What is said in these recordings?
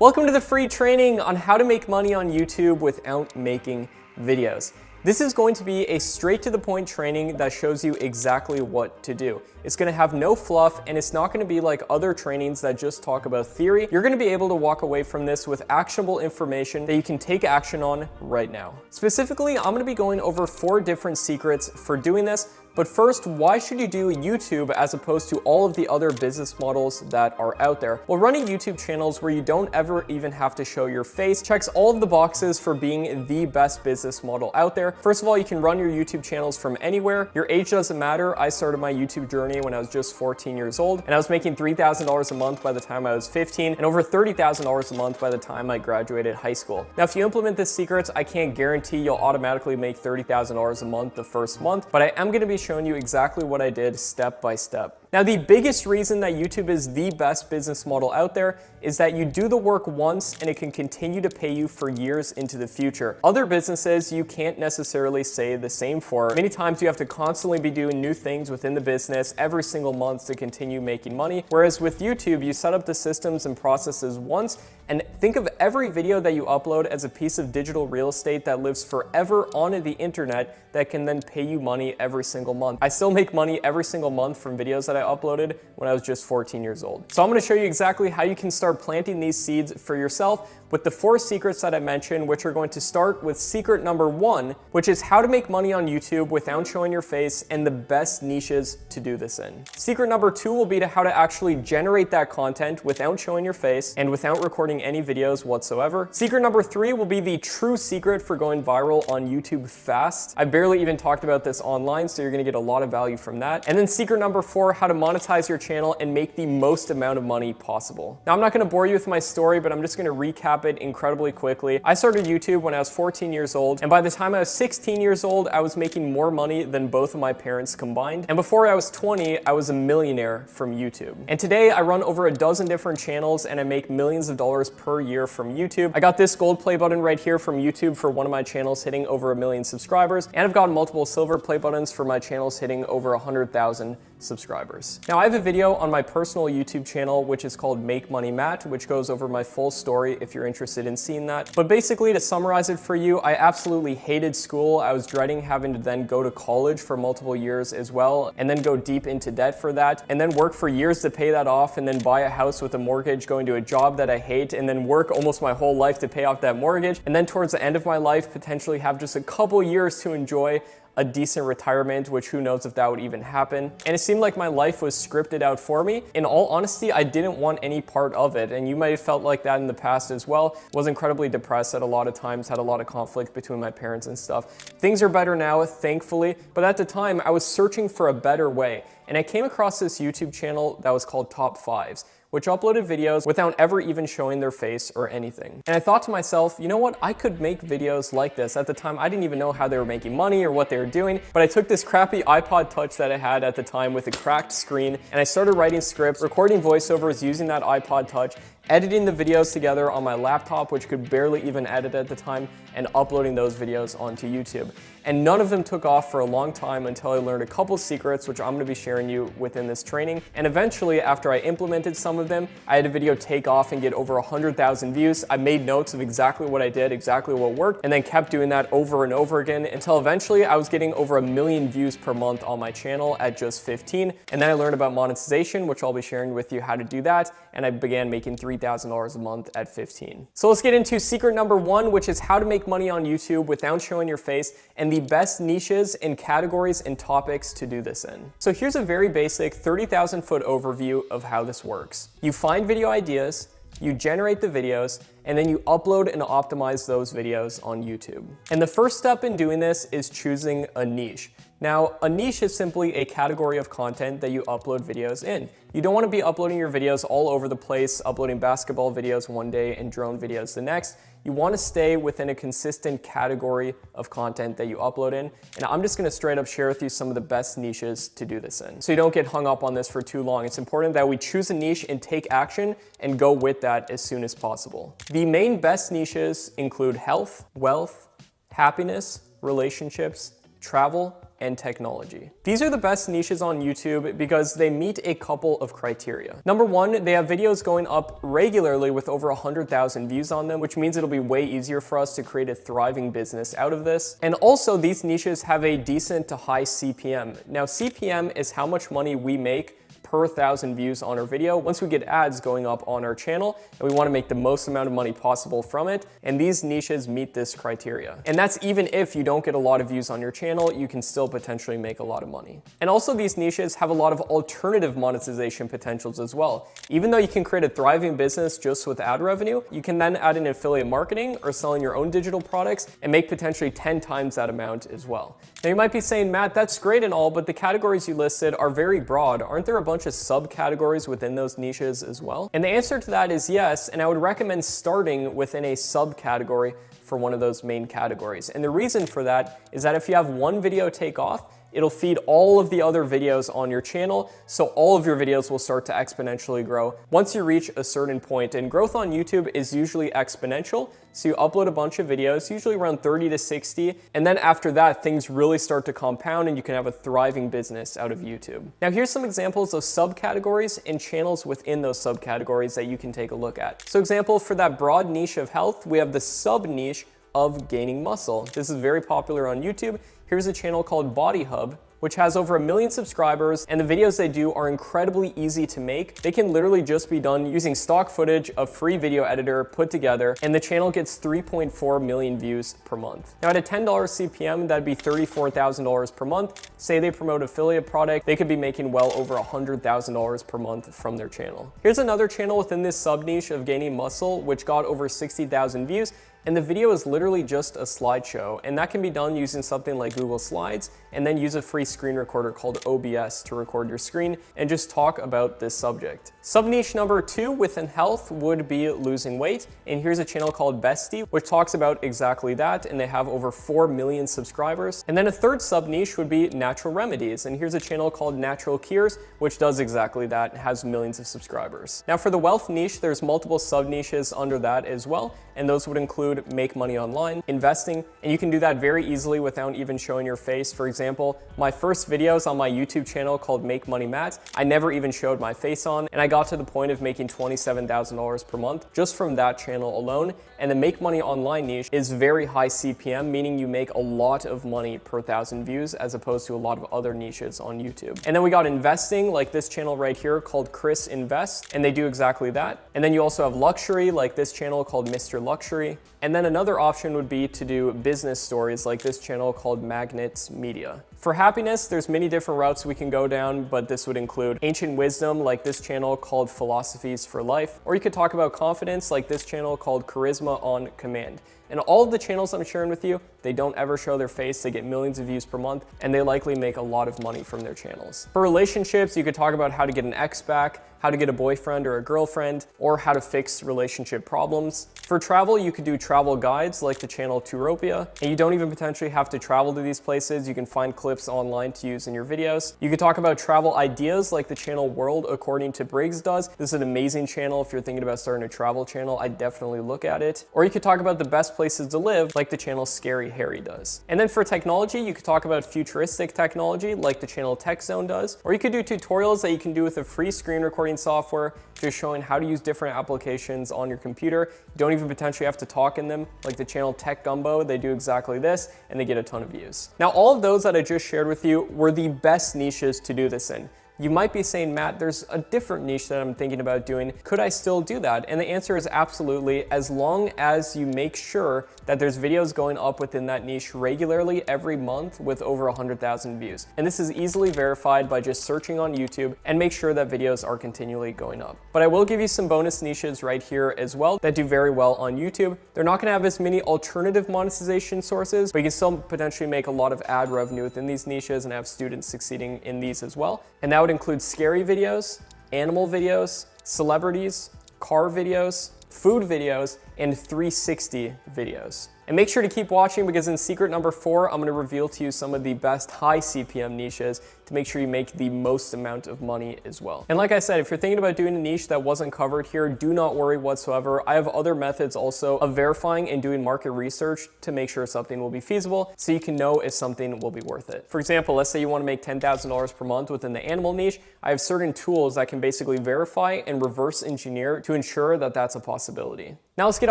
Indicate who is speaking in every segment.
Speaker 1: Welcome to the free training on how to make money on YouTube without making videos. This is going to be a straight to the point training that shows you exactly what to do. It's going to have no fluff, and it's not going to be like other trainings that just talk about theory. You're going to be able to walk away from this with actionable information that you can take action on right now. Specifically, I'm going to be going over 4 different secrets for doing this. But first, why should you do YouTube as opposed to all of the other business models that are out there? Well, running YouTube channels where you don't ever even have to show your face checks all of the boxes for being the best business model out there. First of all, you can run your YouTube channels from anywhere. Your age doesn't matter. I started my YouTube journey when I was just 14 years old, and I was making $3,000 a month by the time I was 15 and over $30,000 a month by the time I graduated high school. Now, if you implement this secret, I can't guarantee you'll automatically make $30,000 a month the first month, but I am going to be showing you exactly what I did step by step. Now, the biggest reason that YouTube is the best business model out there is that you do the work once and it can continue to pay you for years into the future. Other businesses you can't necessarily say the same for. Many times you have to constantly be doing new things within the business every single month to continue making money. Whereas with YouTube, you set up the systems and processes once and think of every video that you upload as a piece of digital real estate that lives forever on the internet that can then pay you money every single month. I still make money every single month from videos that I uploaded when I was just 14 years old. So I'm going to show you exactly how you can start planting these seeds for yourself with the 4 secrets that I mentioned, which are going to start with secret number 1, which is how to make money on YouTube without showing your face and the best niches to do this in. Secret number 2 will be to how to actually generate that content without showing your face and without recording any videos whatsoever. Secret number 3 will be the true secret for going viral on YouTube fast. I barely even talked about this online, so you're going to get a lot of value from that. And then secret number 4, how to monetize your channel and make the most amount of money possible. Now, I'm not going to bore you with my story, but I'm just going to recap it incredibly quickly. I started YouTube when I was 14 years old, and by the time I was 16 years old, I was making more money than both of my parents combined. And before I was 20, I was a millionaire from YouTube. And today I run over a dozen different channels and I make millions of dollars per year from YouTube. I got this gold play button right here from YouTube for one of my channels hitting over 1 million subscribers, and I've gotten multiple silver play buttons for my channels hitting over 100,000 subscribers. Now, I have a video on my personal YouTube channel, which is called Make Money Matt, which goes over my full story if you're interested in seeing that. But basically, to summarize it for you, I absolutely hated school. I was dreading having to then go to college for multiple years as well, and then go deep into debt for that, and then work for years to pay that off, and then buy a house with a mortgage, going to a job that I hate, and then work almost my whole life to pay off that mortgage, and then towards the end of my life, potentially have just a couple years to enjoy a decent retirement, which who knows if that would even happen. And it seemed like my life was scripted out for me. In all honesty, I didn't want any part of it. And you might have felt like that in the past as well. Was incredibly depressed at a lot of times, had a lot of conflict between my parents and stuff. Things are better now, thankfully. But at the time, I was searching for a better way. And I came across this YouTube channel that was called Top 5s, which uploaded videos without ever even showing their face or anything. And I thought to myself, you know what? I could make videos like this. At the time, I didn't even know how they were making money or what they were doing, but I took this crappy iPod Touch that I had at the time with a cracked screen, and I started writing scripts, recording voiceovers using that iPod Touch, editing the videos together on my laptop, which could barely even edit at the time, and uploading those videos onto YouTube. And none of them took off for a long time until I learned a couple secrets, which I'm going to be sharing you within this training. And eventually, after I implemented some of them, I had a video take off and get over 100,000 views. I made notes of exactly what I did, exactly what worked, and then kept doing that over and over again until eventually I was getting over 1 million views per month on my channel at just 15. And then I learned about monetization, which I'll be sharing with you how to do that. And I began making $3,000 a month at 15. So let's get into secret number 1, which is how to make money on YouTube without showing your face and the best niches and categories and topics to do this in. So here's a very basic 30,000 foot overview of how this works. You find video ideas, you generate the videos, and then you upload and optimize those videos on YouTube. And the first step in doing this is choosing a niche. Now, a niche is simply a category of content that you upload videos in. You don't want to be uploading your videos all over the place, uploading basketball videos one day and drone videos the next. You want to stay within a consistent category of content that you upload in. And I'm just going to straight up share with you some of the best niches to do this in, so you don't get hung up on this for too long. It's important that we choose a niche and take action and go with that as soon as possible. The main best niches include health, wealth, happiness, relationships, travel, and technology. These are the best niches on YouTube because they meet a couple of criteria. Number one, they have videos going up regularly with over 100,000 views on them, which means it'll be way easier for us to create a thriving business out of this. And also, these niches have a decent to high CPM. Now, CPM is how much money we make per 1,000 views on our video once we get ads going up on our channel, and we want to make the most amount of money possible from it, and these niches meet this criteria. And that's even if you don't get a lot of views on your channel, you can still potentially make a lot of money. And also, these niches have a lot of alternative monetization potentials as well. Even though you can create a thriving business just with ad revenue, you can then add in affiliate marketing or selling your own digital products and make potentially 10 times that amount as well. Now you might be saying, Matt, that's great and all, but the categories you listed are very broad. Aren't there a bunch of subcategories within those niches as well? And the answer to that is yes, and I would recommend starting within a subcategory for one of those main categories. And the reason for that is that if you have one video take off, it'll feed all of the other videos on your channel, so all of your videos will start to exponentially grow once you reach a certain point. And growth on YouTube is usually exponential, so you upload a bunch of videos, usually around 30 to 60, and then after that, things really start to compound and you can have a thriving business out of YouTube. Now here's some examples of subcategories and channels within those subcategories that you can take a look at. So example, for that broad niche of health, we have the sub niche of gaining muscle. This is very popular on YouTube. Here's a channel called Body Hub, which has over 1 million subscribers, and the videos they do are incredibly easy to make. They can literally just be done using stock footage, a free video editor put together, and the channel gets 3.4 million views per month. Now at a $10 CPM, that'd be $34,000 per month. Say they promote affiliate product, they could be making well over $100,000 per month from their channel. Here's another channel within this sub niche of gaining muscle, which got over 60,000 views. And the video is literally just a slideshow, and that can be done using something like Google Slides, and then use a free screen recorder called OBS to record your screen and just talk about this subject. Sub niche number 2 within health would be losing weight, and here's a channel called Bestie, which talks about exactly that, and they have over 4 million subscribers. And then a third sub niche would be natural remedies, and here's a channel called Natural Cures, which does exactly that and has millions of subscribers. Now for the wealth niche, there's multiple sub niches under that as well, and those would include make money online, investing, and you can do that very easily without even showing your face. For example, my first videos on my YouTube channel called Make Money Matt, I never even showed my face on, and I got to the point of making $27,000 per month just from that channel alone. And the make money online niche is very high CPM, meaning you make a lot of money per 1,000 views as opposed to a lot of other niches on YouTube. And then we got investing, like this channel right here called Chris Invest, and they do exactly that. And then you also have luxury, like this channel called Mr. Luxury. And then another option would be to do business stories like this channel called Magnets Media. For happiness, there's many different routes we can go down, but this would include ancient wisdom like this channel called Philosophies for Life, or you could talk about confidence like this channel called Charisma on Command. And all of the channels I'm sharing with you, they don't ever show their face, they get millions of views per month, and they likely make a lot of money from their channels. For relationships, you could talk about how to get an ex back, how to get a boyfriend or a girlfriend, or how to fix relationship problems. For travel, you could do travel guides like the channel Touropia, and you don't even potentially have to travel to these places. You can find clips online to use in your videos. You could talk about travel ideas like the channel World According to Briggs does. This is an amazing channel if you're thinking about starting a travel channel. I definitely look at it. Or you could talk about the best places to live like the channel Scary Harry does. And then for technology, you could talk about futuristic technology like the channel Tech Zone does. Or you could do tutorials that you can do with a free screen recording software, just showing how to use different applications on your computer. You don't even potentially have to talk in them, like the channel Tech Gumbo. They do exactly this, and they get a ton of views. Now, all of those that I just shared with you were the best niches to do this in. You might be saying, Matt, there's a different niche that I'm thinking about doing. Could I still do that? And the answer is absolutely, as long as you make sure that there's videos going up within that niche regularly every month with over 100,000 views. And this is easily verified by just searching on YouTube, and make sure that videos are continually going up. But I will give you some bonus niches right here as well that do very well on YouTube. They're not gonna have as many alternative monetization sources, but you can still potentially make a lot of ad revenue within these niches and have students succeeding in these as well. And that would include scary videos, animal videos, celebrities, car videos, food videos, and 360 videos. And make sure to keep watching because in secret number 4, I'm going to reveal to you some of the best high CPM niches to make sure you make the most amount of money as well. And like I said, if you're thinking about doing a niche that wasn't covered here, do not worry whatsoever. I have other methods also of verifying and doing market research to make sure something will be feasible so you can know if something will be worth it. For example, let's say you want to make $10,000 per month within the animal niche. I have certain tools that can basically verify and reverse engineer to ensure that that's a possibility. Now let's get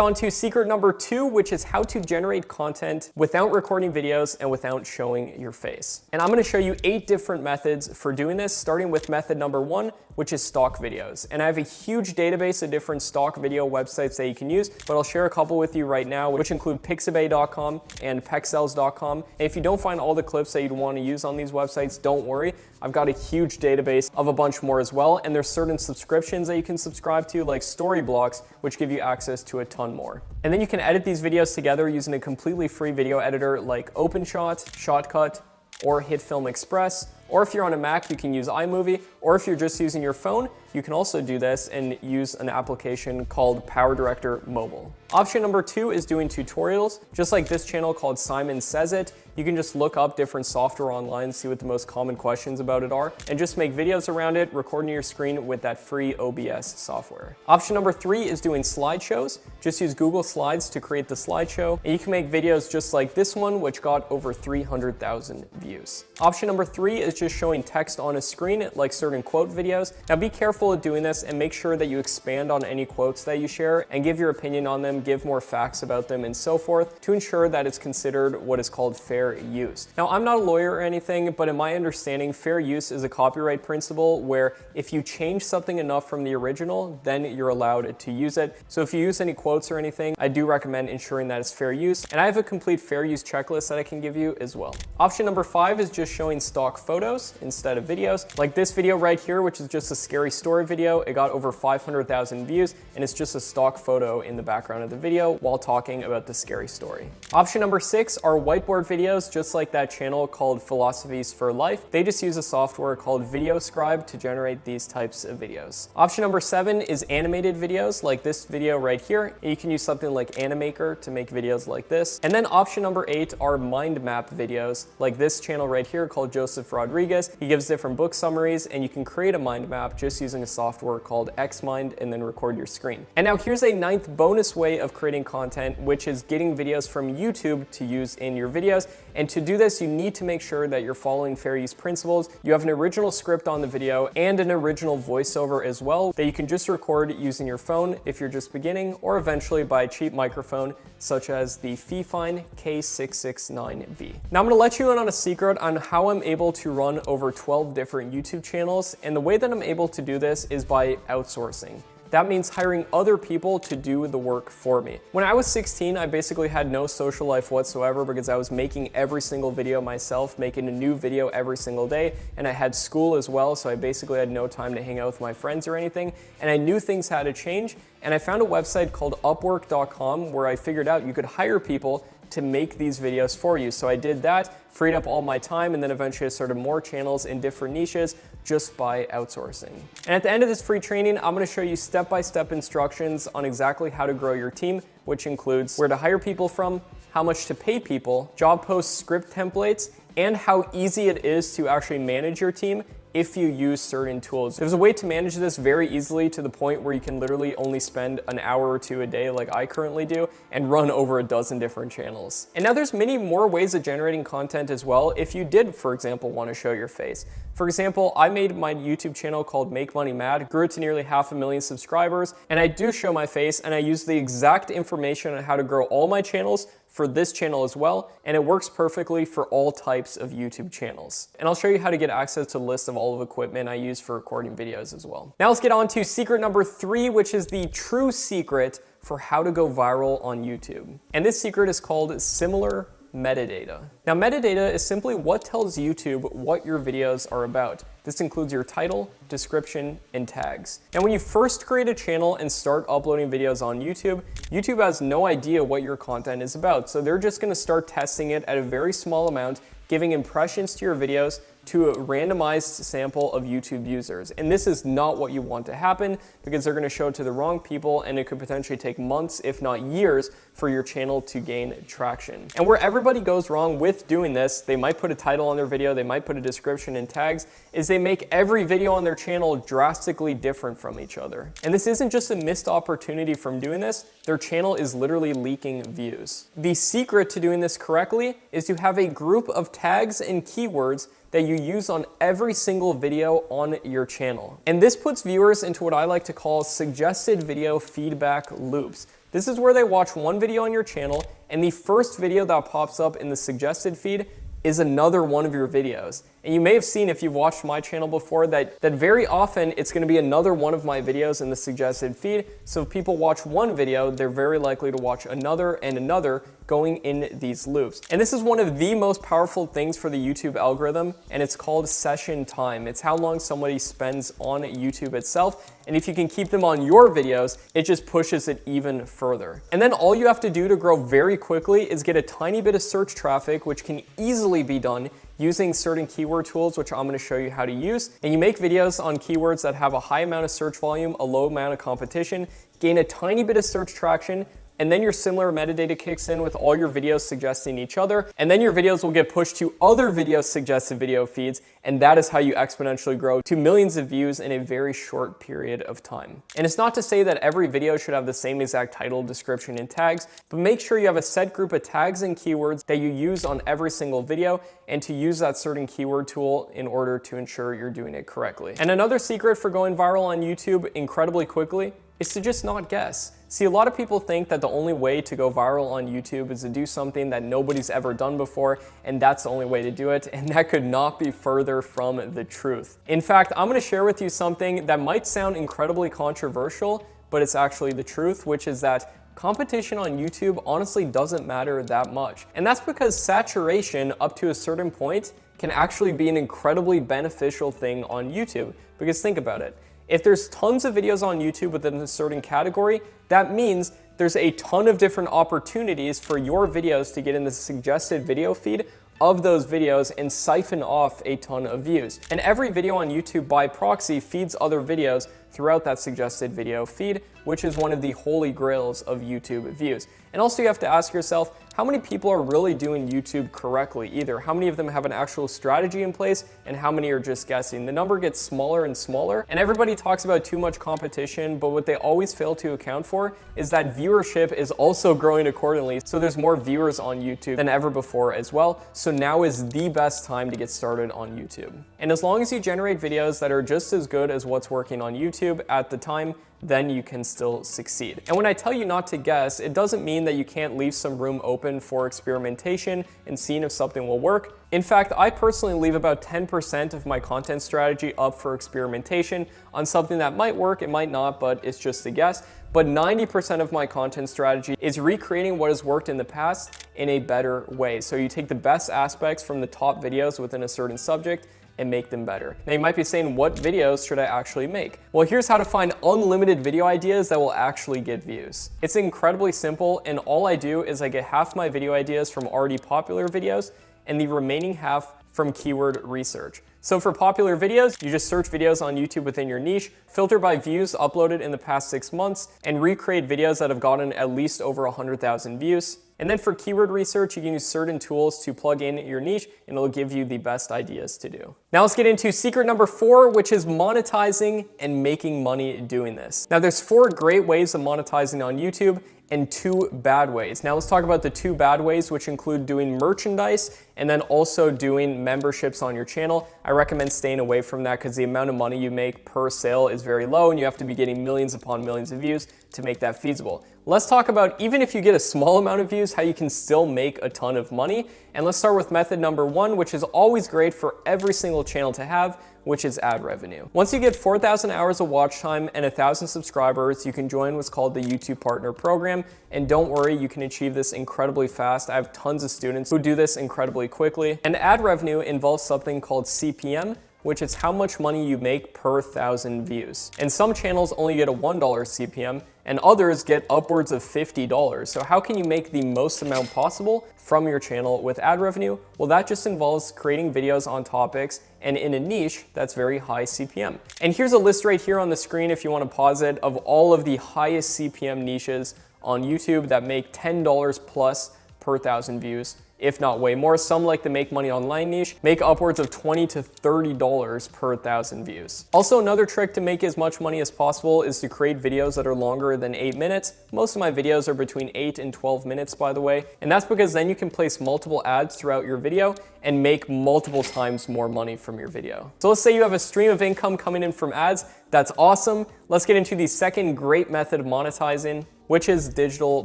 Speaker 1: on to secret number 2, which is how to generate content without recording videos and without showing your face. And I'm going to show you 8 different methods for doing this, starting with method number 1, which is stock videos. And I have a huge database of different stock video websites that you can use, but I'll share a couple with you right now, which include pixabay.com and pexels.com. And if you don't find all the clips that you'd want to use on these websites, don't worry. I've got a huge database of a bunch more as well, and there's certain subscriptions that you can subscribe to, like Storyblocks, which give you access to a ton more. And then you can edit these videos together using a completely free video editor like OpenShot, Shotcut, or HitFilm Express. Or if you're on a Mac, you can use iMovie, or if you're just using your phone, you can also do this and use an application called PowerDirector Mobile. Option number 2 is doing tutorials. Just like this channel called Simon Says It, you can just look up different software online, see what the most common questions about it are, and just make videos around it, recording your screen with that free OBS software. Option number 3 is doing slideshows. Just use Google Slides to create the slideshow, and you can make videos just like this one, which got over 300,000 views. Option number 3 is just showing text on a screen, like certain quote videos. Now be careful of doing this and make sure that you expand on any quotes that you share and give your opinion on them, give more facts about them and so forth to ensure that it's considered what is called fair use. Now I'm not a lawyer or anything, but in my understanding, fair use is a copyright principle where if you change something enough from the original, then you're allowed to use it. So if you use any quotes or anything, I do recommend ensuring that it's fair use. And I have a complete fair use checklist that I can give you as well. Option number 5 is just showing stock photos instead of videos. Like this video right here, which is just a scary story video. It got over 500,000 views and it's just a stock photo in the background of the video while talking about the scary story. Option number 6 are whiteboard videos, just like that channel called Philosophies for Life. They just use a software called VideoScribe to generate these types of videos. Option number 7 is animated videos, like this video right here. You can use something like Animaker to make videos like this. And then option number 8 are mind map videos, like this channel right here called Joseph Rodriguez. He gives different book summaries, and you can create a mind map just using a software called Xmind and then record your screen. And now here's a 9th bonus way of creating content, which is getting videos from YouTube to use in your videos. And to do this, you need to make sure that you're following fair use principles. You have an original script on the video and an original voiceover as well that you can just record using your phone if you're just beginning, or eventually by a cheap microphone such as the Fifine K669B. Now I'm gonna let you in on a secret on how I'm able to run over 12 different YouTube channels. And the way that I'm able to do this is by outsourcing. That means hiring other people to do the work for me. When I was 16, I basically had no social life whatsoever because I was making every single video myself, making a new video every single day, and I had school as well, so I basically had no time to hang out with my friends or anything, and I knew things had to change, and I found a website called Upwork.com where I figured out you could hire people to make these videos for you. So I did that, freed up all my time, and then eventually I started more channels in different niches just by outsourcing. And at the end of this free training, I'm gonna show you step-by-step instructions on exactly how to grow your team, which includes where to hire people from, how much to pay people, job post script templates, and how easy it is to actually manage your team if you use certain tools. There's a way to manage this very easily to the point where you can literally only spend an hour or 2 a day like I currently do and run over a dozen different channels. And now there's many more ways of generating content as well if you did, for example, want to show your face. For example, I made my YouTube channel called Make Money Mad, grew it to nearly 500,000 subscribers, and I do show my face and I use the exact information on how to grow all my channels for this channel as well, and it works perfectly for all types of YouTube channels. And I'll show you how to get access to a list of all of the equipment I use for recording videos as well. Now let's get on to secret number 3, which is the true secret for how to go viral on YouTube. And this secret is called similar metadata. Now, metadata is simply what tells YouTube what your videos are about. This includes your title, description, and tags. And when you first create a channel and start uploading videos on YouTube, YouTube has no idea what your content is about. So they're just gonna start testing it at a very small amount, giving impressions to your videos to a randomized sample of YouTube users. And this is not what you want to happen because they're going to show it to the wrong people and it could potentially take months, if not years, for your channel to gain traction. And where everybody goes wrong with doing this, they might put a title on their video, they might put a description and tags, is they make every video on their channel drastically different from each other. And this isn't just a missed opportunity from doing this, their channel is literally leaking views. The secret to doing this correctly is to have a group of tags and keywords that you use on every single video on your channel. And this puts viewers into what I like to call suggested video feedback loops. This is where they watch one video on your channel and the first video that pops up in the suggested feed is another one of your videos. And you may have seen, if you've watched my channel before, that very often it's gonna be another one of my videos in the suggested feed. So if people watch one video, they're very likely to watch another and another going in these loops. And this is one of the most powerful things for the YouTube algorithm, and it's called session time. It's how long somebody spends on YouTube itself. And if you can keep them on your videos, it just pushes it even further. And then all you have to do to grow very quickly is get a tiny bit of search traffic, which can easily be done using certain keyword tools, which I'm going to show you how to use. And you make videos on keywords that have a high amount of search volume, a low amount of competition, gain a tiny bit of search traction, and then your similar metadata kicks in with all your videos suggesting each other, and then your videos will get pushed to other video suggested video feeds, and that is how you exponentially grow to millions of views in a very short period of time. And it's not to say that every video should have the same exact title, description, and tags, but make sure you have a set group of tags and keywords that you use on every single video, and to use that certain keyword tool in order to ensure you're doing it correctly. And another secret for going viral on YouTube incredibly quickly is to just not guess. See, a lot of people think that the only way to go viral on YouTube is to do something that nobody's ever done before, and that's the only way to do it, and that could not be further from the truth. In fact, I'm gonna share with you something that might sound incredibly controversial, but it's actually the truth, which is that competition on YouTube honestly doesn't matter that much. And that's because saturation up to a certain point can actually be an incredibly beneficial thing on YouTube. Because think about it. If there's tons of videos on YouTube within a certain category, that means there's a ton of different opportunities for your videos to get in the suggested video feed of those videos and siphon off a ton of views. And every video on YouTube by proxy feeds other videos throughout that suggested video feed, which is one of the holy grails of YouTube views. And also you have to ask yourself, how many people are really doing YouTube correctly? Either how many of them have an actual strategy in place and how many are just guessing? The number gets smaller and smaller, and everybody talks about too much competition, but what they always fail to account for is that viewership is also growing accordingly. So there's more viewers on YouTube than ever before as well. So now is the best time to get started on YouTube. And as long as you generate videos that are just as good as what's working on YouTube at the time, then you can still succeed. And when I tell you not to guess, it doesn't mean that you can't leave some room open for experimentation and seeing if something will work. In fact, I personally leave about 10% of my content strategy up for experimentation on something that might work, it might not, but it's just a guess. But 90% of my content strategy is recreating what has worked in the past in a better way. So you take the best aspects from the top videos within a certain subject and make them better. Now you might be saying, what videos should I actually make? Well, here's how to find unlimited video ideas that will actually get views. It's incredibly simple, and all I do is I get half my video ideas from already popular videos and the remaining half from keyword research. So for popular videos, you just search videos on YouTube within your niche, filter by views uploaded in the past 6 months, and recreate videos that have gotten at least over 100,000 views. And then for keyword research, you can use certain tools to plug in your niche, and it'll give you the best ideas to do. Now let's get into secret number 4, which is monetizing and making money doing this. Now there's 4 great ways of monetizing on YouTube and 2 bad ways. Now let's talk about the 2 bad ways, which include doing merchandise and then also doing memberships on your channel. I recommend staying away from that because the amount of money you make per sale is very low and you have to be getting millions upon millions of views to make that feasible. Let's talk about, even if you get a small amount of views, how you can still make a ton of money. And let's start with method number 1, which is always great for every single channel to have, which is ad revenue. Once you get 4,000 hours of watch time and 1,000 subscribers, you can join what's called the YouTube Partner Program. And don't worry, you can achieve this incredibly fast. I have tons of students who do this incredibly quickly. And ad revenue involves something called CPM, which is how much money you make per 1,000 views. And some channels only get a $1 CPM, and others get upwards of $50. So how can you make the most amount possible from your channel with ad revenue? Well, that just involves creating videos on topics and in a niche that's very high CPM. And here's a list right here on the screen, if you want to pause it, of all of the highest CPM niches on YouTube that make $10 plus per 1,000 views, if not way more. Some, like the make money online niche, make upwards of $20 to $30 per 1,000 views. Also, another trick to make as much money as possible is to create videos that are longer than 8 minutes. Most of my videos are between 8 and 12 minutes, by the way, and that's because then you can place multiple ads throughout your video and make multiple times more money from your video. So let's say you have a stream of income coming in from ads. That's awesome. Let's get into the second great method of monetizing, which is digital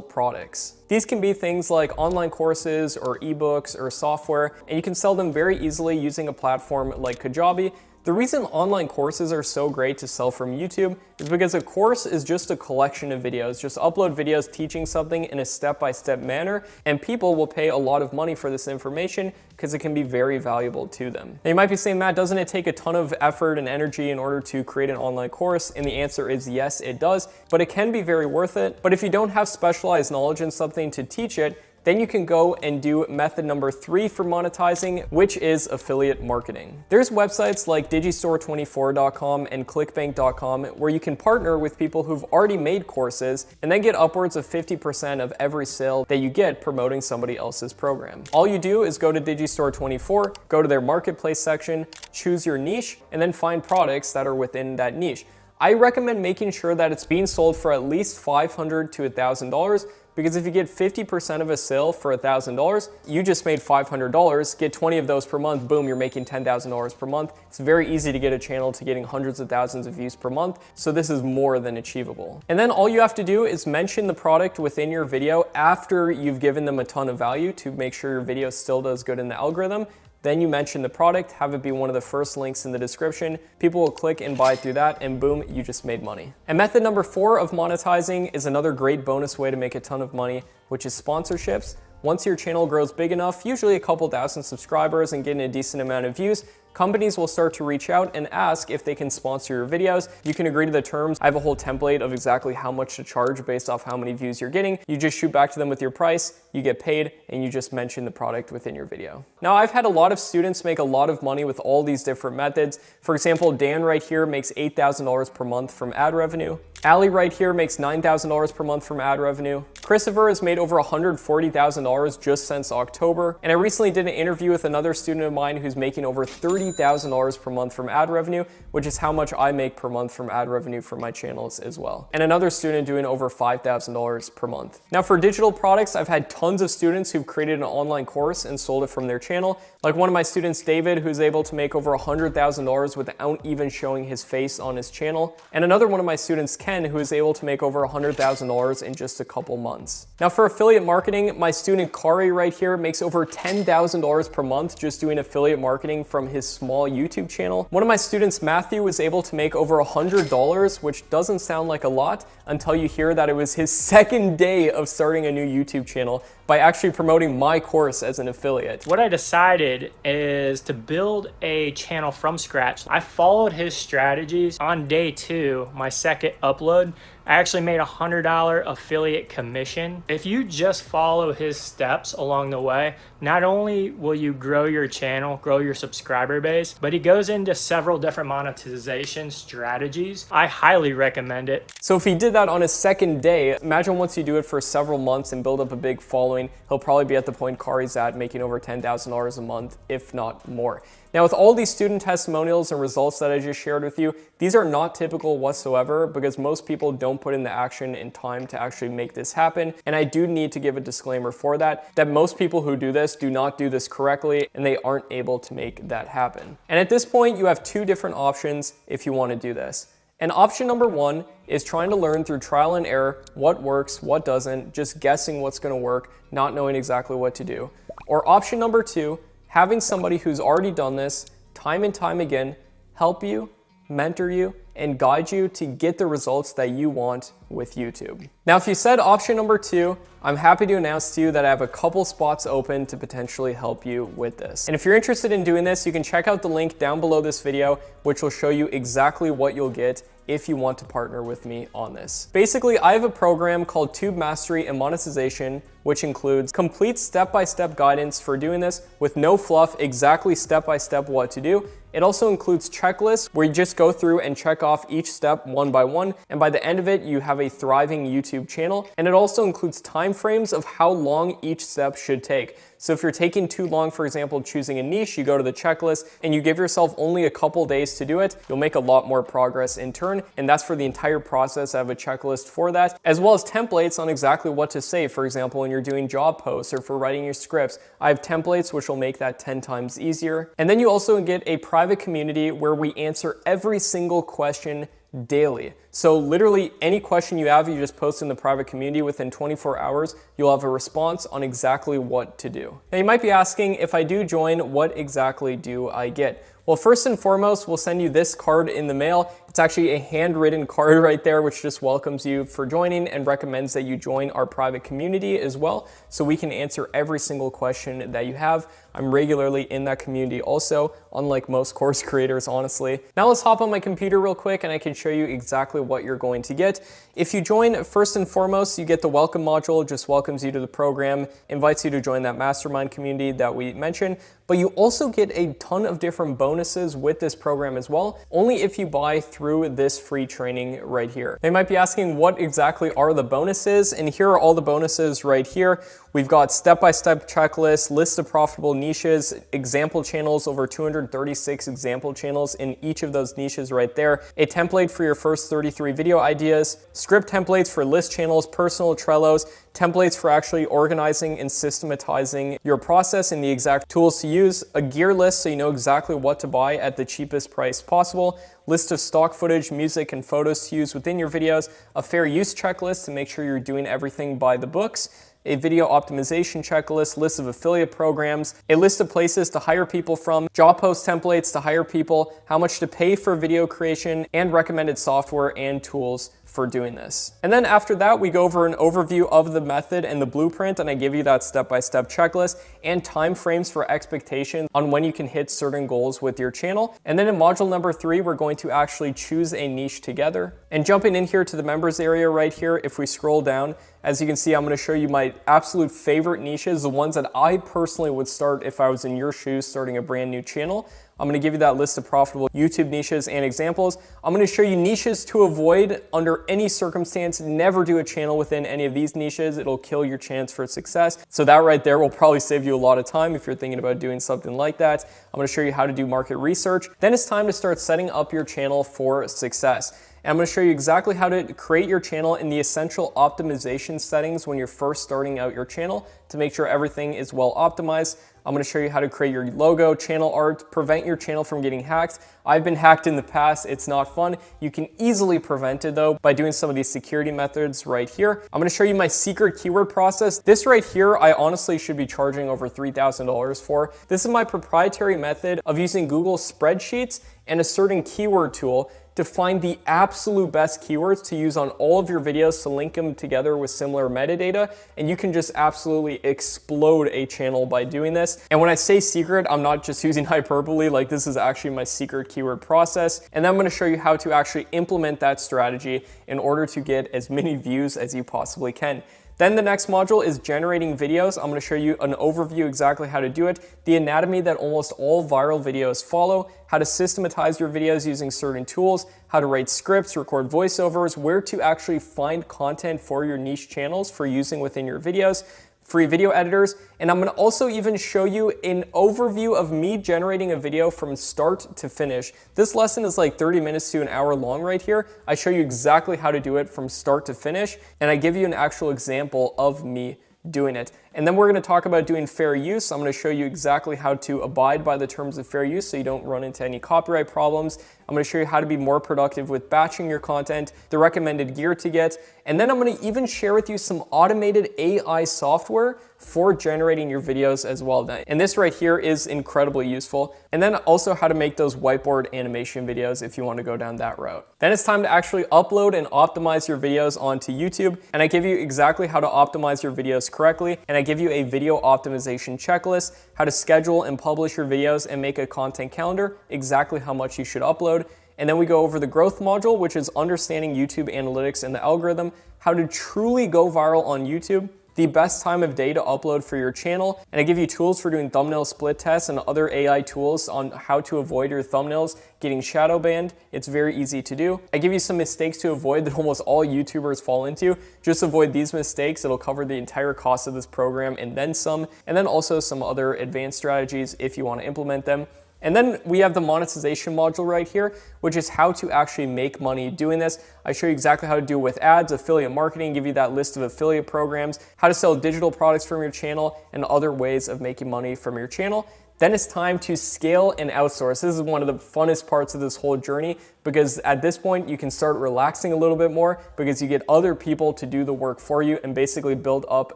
Speaker 1: products. These can be things like online courses or ebooks or software, and you can sell them very easily using a platform like Kajabi. The reason online courses are so great to sell from YouTube is because a course is just a collection of videos. Just upload videos teaching something in a step-by-step manner, and people will pay a lot of money for this information because it can be very valuable to them. Now you might be saying, Matt, doesn't it take a ton of effort and energy in order to create an online course? And the answer is yes, it does, but it can be very worth it. But if you don't have specialized knowledge in something to teach it, then you can go and do method number 3 for monetizing, which is affiliate marketing. There's websites like digistore24.com and clickbank.com where you can partner with people who've already made courses and then get upwards of 50% of every sale that you get promoting somebody else's program. All you do is go to Digistore24, go to their marketplace section, choose your niche, and then find products that are within that niche. I recommend making sure that it's being sold for at least $500 to $1,000, because if you get 50% of a sale for $1,000, you just made $500, get 20 of those per month, boom, you're making $10,000 per month. It's very easy to get a channel to getting hundreds of thousands of views per month, so this is more than achievable. And then all you have to do is mention the product within your video after you've given them a ton of value to make sure your video still does good in the algorithm. Then you mention the product, have it be one of the first links in the description. People will click and buy through that, and boom, you just made money. And method number 4 of monetizing is another great bonus way to make a ton of money, which is sponsorships. Once your channel grows big enough, usually a couple thousand subscribers and getting a decent amount of views, companies will start to reach out and ask if they can sponsor your videos. You can agree to the terms. I have a whole template of exactly how much to charge based off how many views you're getting. You just shoot back to them with your price, you get paid, and you just mention the product within your video. Now, I've had a lot of students make a lot of money with all these different methods. For example, Dan right here makes $8,000 per month from ad revenue. Ali right here makes $9,000 per month from ad revenue. Christopher has made over $140,000 just since October. And I recently did an interview with another student of mine who's making over $30,000 per month from ad revenue, which is how much I make per month from ad revenue for my channels as well. And another student doing over $5,000 per month. Now for digital products, I've had tons of students who've created an online course and sold it from their channel. Like one of my students, David, who's able to make over $100,000 without even showing his face on his channel. And another one of my students, Ken, who is able to make over $100,000 in just a couple months. Now for affiliate marketing, my student Kari right here makes over $10,000 per month just doing affiliate marketing from his small YouTube channel. One of my students, Matthew, was able to make over $100, which doesn't sound like a lot until you hear that it was his second day of starting a new YouTube channel by actually promoting my course as an affiliate.
Speaker 2: What I decided is to build a channel from scratch. I followed his strategies. On day 2, my second upload, I actually made a $100 affiliate commission. If you just follow his steps along the way, not only will you grow your channel, grow your subscriber base, but he goes into several different monetization strategies. I highly recommend it.
Speaker 1: So if he did that on his second day, imagine once you do it for several months and build up a big following, he'll probably be at the point Kari's at, making over $10,000 a month, if not more. Now, with all these student testimonials and results that I just shared with you, these are not typical whatsoever because most people don't put in the action and time to actually make this happen. And I do need to give a disclaimer for that most people who do this do not do this correctly and they aren't able to make that happen. And at this point, you have 2 different options if you want to do this. And option number 1 is trying to learn through trial and error what works, what doesn't, just guessing what's going to work, not knowing exactly what to do. Or option number 2, having somebody who's already done this time and time again help you, mentor you, and guide you to get the results that you want with YouTube. Now, if you said option number 2, I'm happy to announce to you that I have a couple spots open to potentially help you with this. And if you're interested in doing this, you can check out the link down below this video, which will show you exactly what you'll get if you want to partner with me on this. Basically, I have a program called Tube Mastery and Monetization, which includes complete step-by-step guidance for doing this with no fluff, exactly step-by-step what to do. It also includes checklists where you just go through and check off each step one by one, and by the end of it, you have a thriving YouTube channel. And it also includes time frames of how long each step should take. So if you're taking too long, for example, choosing a niche, you go to the checklist and you give yourself only a couple days to do it, you'll make a lot more progress in turn. And that's for the entire process. I have a checklist for that, as well as templates on exactly what to say. For example, when you're doing job posts or for writing your scripts, I have templates which will make that 10 times easier. And then you also get a private community where we answer every single question daily. So literally any question you have, you just post in the private community. Within 24 hours, you'll have a response on exactly what to do. Now you might be asking, if I do join, what exactly do I get? Well, first and foremost, we'll send you this card in the mail. It's actually a handwritten card right there, which just welcomes you for joining and recommends that you join our private community as well, so we can answer every single question that you have. I'm regularly in that community also, unlike most course creators, honestly. Now let's hop on my computer real quick and I can show you exactly what you're going to get. If you join, first and foremost, you get the welcome module, just welcomes you to the program, invites you to join that mastermind community that we mentioned, but you also get a ton of different bonuses with this program as well, only if you buy through this free training right here. They might be asking, what exactly are the bonuses? And here are all the bonuses right here. We've got step-by-step checklists, list of profitable niches, example channels, over 236 example channels in each of those niches right there, a template for your first 33 video ideas, script templates for list channels, personal Trellos, templates for actually organizing and systematizing your process and the exact tools to use, a gear list so you know exactly what to buy at the cheapest price possible, list of stock footage, music, and photos to use within your videos, a fair use checklist to make sure you're doing everything by the books, a video optimization checklist, list of affiliate programs, a list of places to hire people from, job post templates to hire people, how much to pay for video creation, and recommended software and tools for doing this. And then after that, we go over an overview of the method and the blueprint, and I give you that step-by-step checklist and time frames for expectations on when you can hit certain goals with your channel. And then in module number 3, we're going to actually choose a niche together. And jumping in here to the members area right here, if we scroll down, as you can see, I'm going to show you my absolute favorite niches, the ones that I personally would start if I was in your shoes starting a brand new channel. I'm going to give you that list of profitable YouTube niches and examples. I'm going to show you niches to avoid under any circumstance. Never do a channel within any of these niches. It'll kill your chance for success. So that right there will probably save you a lot of time if you're thinking about doing something like that. I'm going to show you how to do market research. Then it's time to start setting up your channel for success. And I'm going to show you exactly how to create your channel in the essential optimization settings when you're first starting out your channel to make sure everything is well optimized. I'm going to show you how to create your logo, channel art, prevent your channel from getting hacked. I've been hacked in the past. It's not fun. You can easily prevent it though by doing some of these security methods right here. I'm going to show you my secret keyword process. This right here, I honestly should be charging over $3,000 for. This is my proprietary method of using Google spreadsheets and a certain keyword tool to find the absolute best keywords to use on all of your videos to link them together with similar metadata, and you can just absolutely explode a channel by doing this. And when I say secret, I'm not just using hyperbole, like this is actually my secret keyword process. And then I'm going to show you how to actually implement that strategy in order to get as many views as you possibly can. Then the next module is generating videos. I'm going to show you an overview exactly how to do it, the anatomy that almost all viral videos follow, how to systematize your videos using certain tools, how to write scripts, record voiceovers, where to actually find content for your niche channels for using within your videos, free video editors, and I'm going to also even show you an overview of me generating a video from start to finish. This lesson is like 30 minutes to an hour long right here. I show you exactly how to do it from start to finish, and I give you an actual example of me doing it. And then we're going to talk about doing fair use. I'm going to show you exactly how to abide by the terms of fair use so you don't run into any copyright problems. I'm going to show you how to be more productive with batching your content, the recommended gear to get, and then I'm going to even share with you some automated AI software for generating your videos as well. And this right here is incredibly useful. And then also how to make those whiteboard animation videos if you want to go down that route. Then it's time to actually upload and optimize your videos onto YouTube. And I give you exactly how to optimize your videos correctly. And I give you a video optimization checklist, how to schedule and publish your videos and make a content calendar, exactly how much you should upload. And then we go over the growth module, which is understanding YouTube analytics and the algorithm, how to truly go viral on YouTube, the best time of day to upload for your channel, and I give you tools for doing thumbnail split tests and other AI tools on how to avoid your thumbnails getting shadow banned. It's very easy to do. I give you some mistakes to avoid that almost all YouTubers fall into. Just avoid these mistakes. It'll cover the entire cost of this program and then some, and then also some other advanced strategies if you want to implement them. And then we have the monetization module right here, which is how to actually make money doing this. I show you exactly how to do it with ads, affiliate marketing, give you that list of affiliate programs, how to sell digital products from your channel, and other ways of making money from your channel. Then it's time to scale and outsource. This is one of the funnest parts of this whole journey because at this point you can start relaxing a little bit more because you get other people to do the work for you and basically build up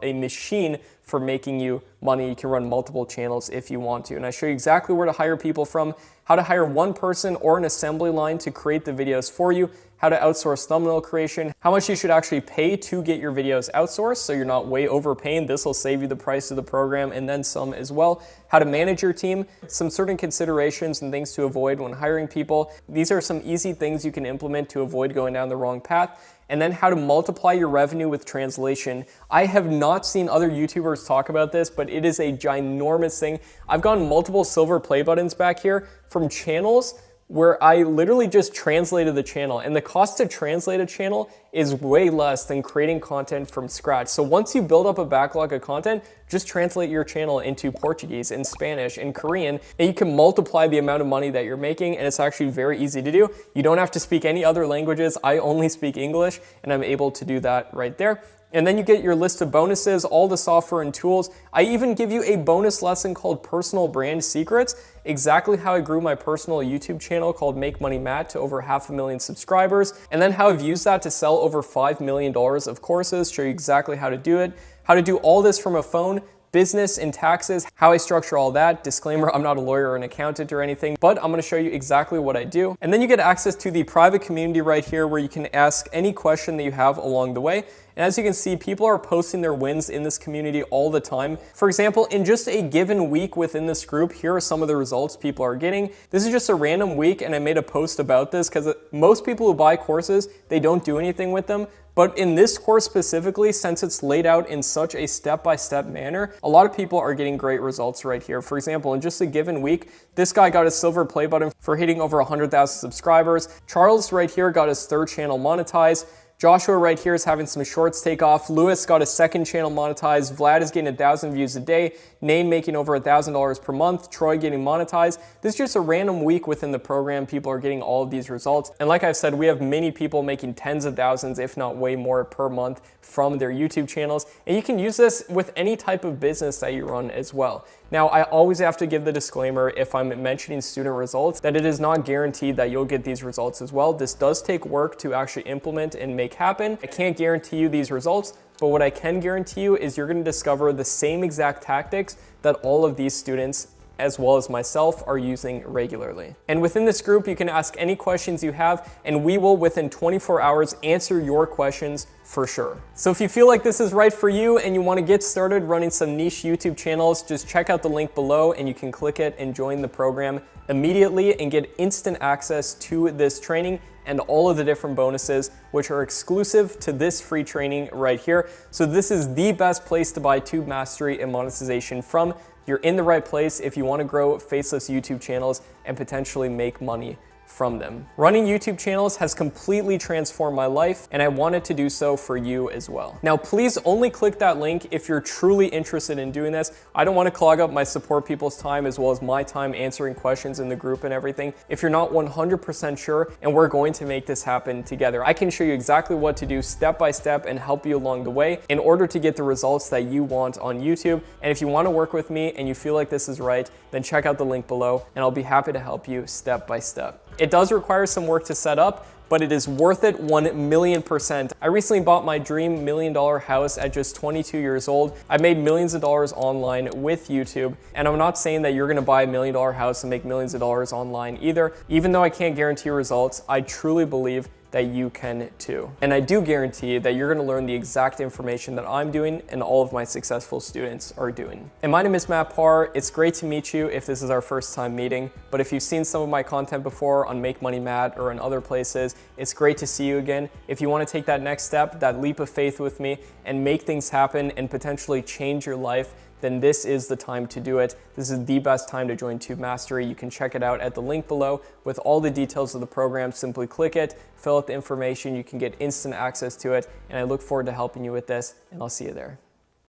Speaker 1: a machine for making you money. You can run multiple channels if you want to. And I show you exactly where to hire people from, how to hire one person or an assembly line to create the videos for you, how to outsource thumbnail creation, how much you should actually pay to get your videos outsourced so you're not way overpaying. This will save you the price of the program and then some as well. How to manage your team, some certain considerations and things to avoid when hiring people. These are some easy things you can implement to avoid going down the wrong path. And then how to multiply your revenue with translation. I have not seen other YouTubers talk about this, but it is a ginormous thing. I've gotten multiple silver play buttons back here from channels where I literally just translated the channel, and the cost to translate a channel is way less than creating content from scratch. So once you build up a backlog of content, just translate your channel into Portuguese and Spanish and Korean, and you can multiply the amount of money that you're making, and it's actually very easy to do. You don't have to speak any other languages. I only speak English, and I'm able to do that right there. And then you get your list of bonuses, all the software and tools. I even give you a bonus lesson called Personal Brand Secrets, exactly how I grew my personal YouTube channel called Make Money Matt to over 500,000 subscribers, and then how I've used that to sell over $5 million of courses, show you exactly how to do it, how to do all this from a phone, business and taxes, how I structure all that. Disclaimer, I'm not a lawyer or an accountant or anything, but I'm gonna show you exactly what I do. And then you get access to the private community right here where you can ask any question that you have along the way. And as you can see, people are posting their wins in this community all the time. For example, in just a given week within this group, here are some of the results people are getting. This is just a random week, and I made a post about this because most people who buy courses, they don't do anything with them. But in this course specifically, since it's laid out in such a step-by-step manner, a lot of people are getting great results right here. For example, in just a given week, this guy got a silver play button for hitting over 100,000 subscribers. Charles right here got his third channel monetized. Joshua right here is having some shorts take off. Lewis got a second channel monetized. Vlad is getting 1,000 views a day. Nane making over $1,000 per month. Troy getting monetized. This is just a random week within the program. People are getting all of these results. And like I've said, we have many people making tens of thousands, if not way more per month from their YouTube channels. And you can use this with any type of business that you run as well. Now, I always have to give the disclaimer if I'm mentioning student results that it is not guaranteed that you'll get these results as well. This does take work to actually implement and make happen. I can't guarantee you these results, but what I can guarantee you is you're going to discover the same exact tactics that all of these students as well as myself are using regularly. And within this group, you can ask any questions you have, and we will within 24 hours answer your questions for sure. So if you feel like this is right for you and you want to get started running some niche YouTube channels, just check out the link below and you can click it and join the program immediately and get instant access to this training and all of the different bonuses, which are exclusive to this free training right here. So this is the best place to buy Tube Mastery and Monetization from. You're in the right place if you want to grow faceless YouTube channels and potentially make money from them. Running YouTube channels has completely transformed my life, and I wanted to do so for you as well. Now, please only click that link if you're truly interested in doing this. I don't want to clog up my support people's time as well as my time answering questions in the group and everything. If you're not 100% sure, and we're going to make this happen together, I can show you exactly what to do step by step and help you along the way in order to get the results that you want on YouTube. And if you want to work with me and you feel like this is right, then check out the link below and I'll be happy to help you step by step. It does require some work to set up, but it is worth it 1,000,000%. I recently bought my dream $1 million house at just 22 years old. I made millions of dollars online with YouTube, and I'm not saying that you're gonna buy $1 million house and make millions of dollars online either. Even though I can't guarantee results, I truly believe that you can too. And I do guarantee that you're gonna learn the exact information that I'm doing and all of my successful students are doing. And my name is Matt Parr. It's great to meet you if this is our first time meeting, but if you've seen some of my content before on Make Money Matt or in other places, it's great to see you again. If you wanna take that next step, that leap of faith with me and make things happen and potentially change your life, then this is the time to do it. This is the best time to join Tube Mastery. You can check it out at the link below with all the details of the program. Simply click it, fill out the information, you can get instant access to it, and I look forward to helping you with this, and I'll see you there.